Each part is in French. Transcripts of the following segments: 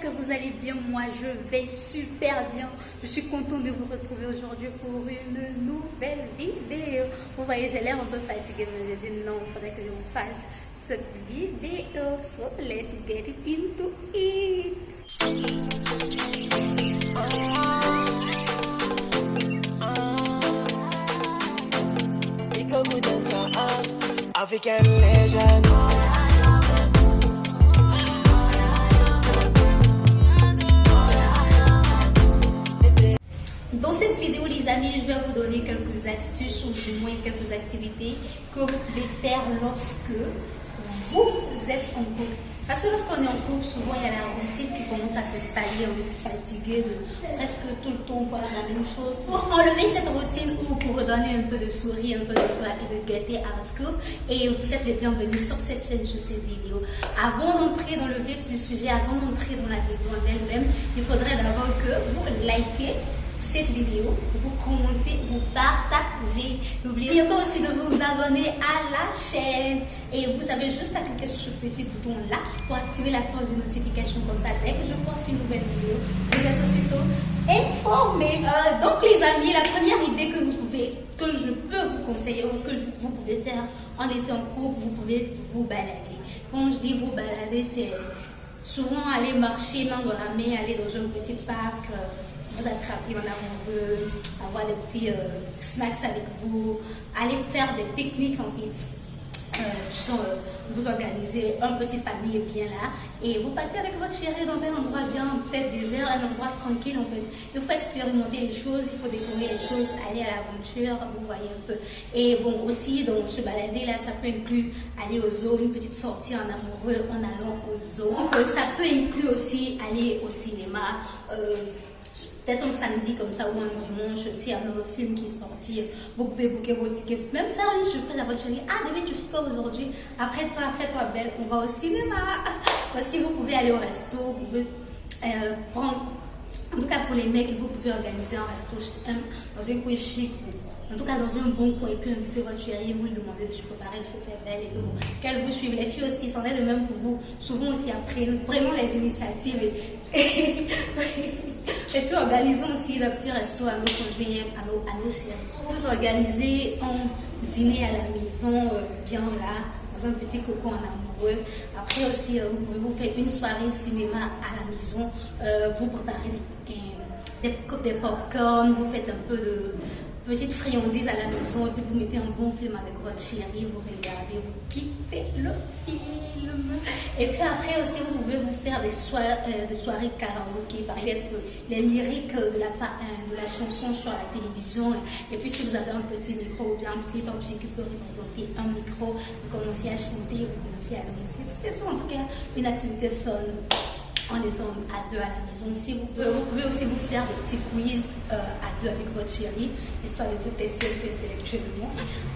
que vous allez bien. Moi, je vais super bien. Je suis contente de vous retrouver aujourd'hui pour une nouvelle vidéo. Vous voyez, j'ai l'air un peu fatiguée, mais j'ai dit non, il faudrait que je vous fasse cette vidéo. So, let's get into it. African legend. Dans cette vidéo, les amis, je vais vous donner quelques astuces ou du moins quelques activités que vous pouvez faire lorsque vous êtes en couple. Parce que lorsqu'on est en couple, souvent il y a la routine qui commence à s'installer, on est fatigué de presque tout le temps faire la même chose. Pour enlever cette routine ou pour redonner un peu de sourire, un peu de joie et de gaieté à votre couple. Et vous êtes les bienvenus sur cette chaîne, sur cette vidéo. Avant d'entrer dans le vif du sujet, avant d'entrer dans la vidéo en elle-même, il faudrait d'abord que vous likez cette vidéo, vous commentez, vous partagez. N'oubliez pas aussi de vous abonner à la chaîne. Et vous avez juste à cliquer sur ce petit bouton là pour activer la cloche de notification. Comme ça, dès que je poste une nouvelle vidéo, vous êtes aussitôt informés. Donc les amis, la première idée que je peux vous conseiller ou que vous pouvez faire en étant en couple, vous pouvez vous balader. Quand je dis vous balader, c'est souvent aller marcher main dans la main, aller dans un petit parc, vous attraper en amoureux, avoir des petits snacks avec vous, aller faire des pique-niques en fait. Vous organisez un petit panier bien là et vous partez avec votre chérie dans un endroit bien, peut-être désert, un endroit tranquille en fait. Il faut expérimenter les choses, il faut découvrir les choses, aller à l'aventure, vous voyez un peu. Et bon, aussi, dans ce balader là, ça peut inclure aller au zoo, une petite sortie en amoureux en allant au zoo. Donc, ça peut inclure aussi aller au cinéma. Peut-être un samedi comme ça ou un dimanche, s'il y a un nouveau film qui est sorti, vous pouvez booker vos tickets, même faire une surprise à votre chérie. Ah, bébé, tu fais quoi aujourd'hui? Après toi, fais-toi belle, on va au cinéma. Aussi, vous pouvez aller au resto, vous pouvez prendre, en tout cas pour les mecs, vous pouvez organiser un resto dans un coin chic. En tout cas, dans un bon coin, et puis inviter votre chérie, vous lui demandez de se préparer, de se faire belle, et puis bon, qu'elle vous suive. Les filles aussi, c'en est de même pour vous. Souvent aussi, après, nous prenons les initiatives et puis organisons aussi le petit resto à nos conjoints, à nos chéris. Vous organisez un dîner à la maison, bien là, dans un petit cocon en amoureux. Après aussi, vous pouvez vous faire une soirée cinéma à la maison. Vous préparez des pop-corn, vous faites un peu de petite friandise à la maison et puis vous mettez un bon film avec votre chérie, vous regardez, vous kiffez le film. Et puis après aussi, vous pouvez vous faire des soirées karaoké, par exemple les lyriques de la chanson sur la télévision. Et puis si vous avez un petit micro ou bien un petit objet qui peut représenter un micro, vous commencez à chanter, vous commencez à danser. C'est en tout cas une activité fun. En étant à deux à la maison. Si vous pouvez aussi vous faire des petits quiz à deux avec votre chérie, histoire de vous tester un peu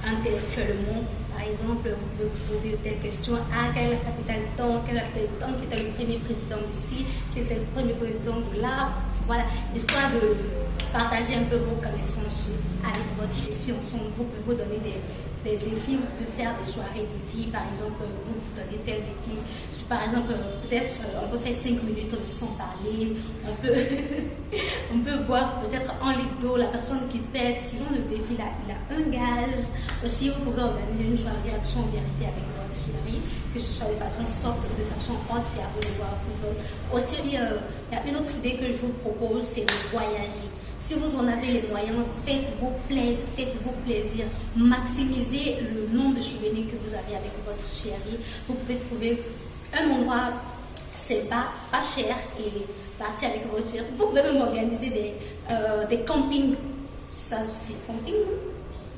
intellectuellement. Par exemple, vous pouvez vous poser telle question. Ah, quelle est la capitale de temps? Quel est la capitale de temps? Qui était le premier président d'ici? Qui était le premier président de là? Voilà, histoire de partager un peu vos connaissances avec votre chérie ensemble. Vous pouvez vous donner des défis, vous pouvez faire des soirées défis, par exemple, vous donnez tel défi. Par exemple, peut-être on peut faire 5 minutes sans parler, on peut boire peut-être un litre d'eau, la personne qui pète, ce genre de défi là, il a un gage. Aussi, vous pouvez organiser une soirée action en vérité avec votre chérie, que ce soit de façon soft ou de façon entière, vous le voir. Aussi, il y a une autre idée que je vous propose, c'est de voyager. Si vous en avez les moyens, faites-vous plaisir, maximisez le nombre de souvenirs que vous avez avec votre chérie. Vous pouvez trouver un endroit sympa, pas cher et partir avec votre chérie. Vous pouvez même organiser des campings. Ça, c'est camping,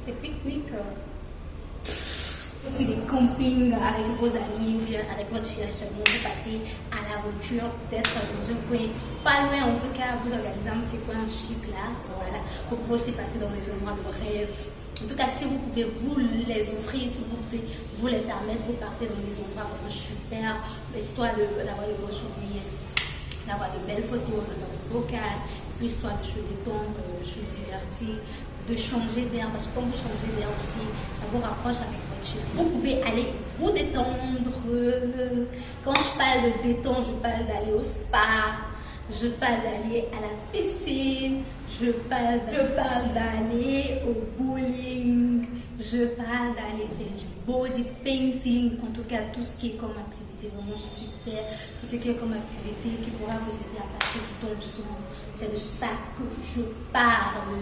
des pique-niques. Aussi des campings avec vos amis ou bien avec votre chérie seulement, vous partez à l'aventure, peut-être dans un coin, pas loin en tout cas, vous organisez un petit coin chic là, voilà. Vous pouvez aussi partir dans les endroits de rêve. En tout cas, si vous pouvez vous les offrir, si vous pouvez vous les permettre, vous partez dans des endroits vraiment super, histoire d'avoir de beaux souvenirs, d'avoir de belles photos, d'avoir de beaux cadres, puis histoire de se détendre, de se divertir, de changer d'air, parce que quand vous changez d'air aussi, ça vous rapproche avec votre voiture. Vous pouvez aller vous détendre. Quand je parle de détendre, je parle d'aller au spa, je parle d'aller à la piscine, je parle d'aller au bowling, je parle d'aller faire du body painting, en tout cas tout ce qui est comme activité vraiment super, tout ce qui est comme activité qui pourra vous aider à passer du temps ensemble. C'est de ça que je parle.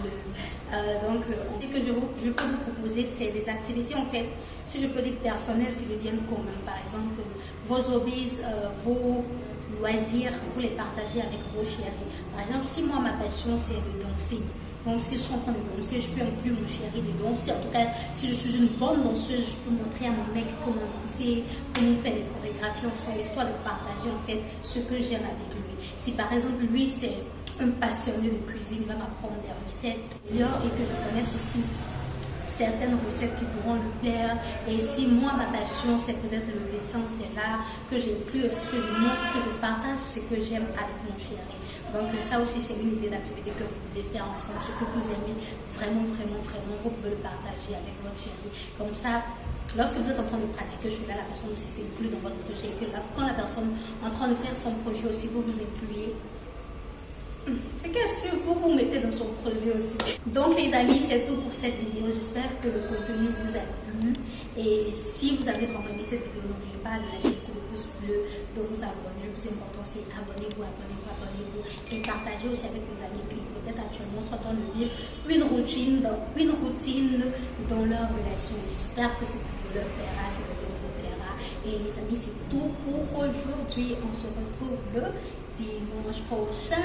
Ce que je peux vous proposer, c'est des activités en fait, si je peux dire personnelles qui deviennent communes. Par exemple, vos hobbies, vos loisirs, vous les partagez avec vos chéris. Par exemple, si moi ma passion c'est de danser, donc si je suis en train de danser, je peux inclure mon chéri de danser. En tout cas, si je suis une bonne danseuse, je peux montrer à mon mec comment danser, comment faire des chorégraphies ensemble, histoire de partager en fait ce que j'aime avec lui. Si par exemple lui c'est un passionné de cuisine, il va m'apprendre des recettes et que je connaisse aussi certaines recettes qui pourront lui plaire. Et si moi ma passion c'est peut-être le dessin, c'est l'art, que j'inclus aussi, que je montre, que je partage ce que j'aime avec mon chéri. Donc ça aussi c'est une idée d'activité que vous pouvez faire ensemble, ce que vous aimez vraiment, vous pouvez le partager avec votre chéri. Comme ça, lorsque vous êtes en train de pratiquer celui-là, la personne aussi s'inclut dans votre projet. Et que quand la personne est en train de faire son projet aussi, vous vous incluez. C'est que vous mettez dans son projet aussi. Donc les amis, c'est tout pour cette vidéo. J'espère que le contenu vous a plu. Et si vous avez vraiment aimé cette vidéo, n'oubliez pas de lâcher le pouce bleu, de vous abonner. Le plus important, c'est abonnez-vous. Et partagez aussi avec des amis qui peut-être actuellement sont en train de vivre une routine dans leur relation. J'espère que cette vidéo leur plaira, cette vidéo vous plaira. Et les amis, c'est tout pour aujourd'hui. On se retrouve le dimanche prochain.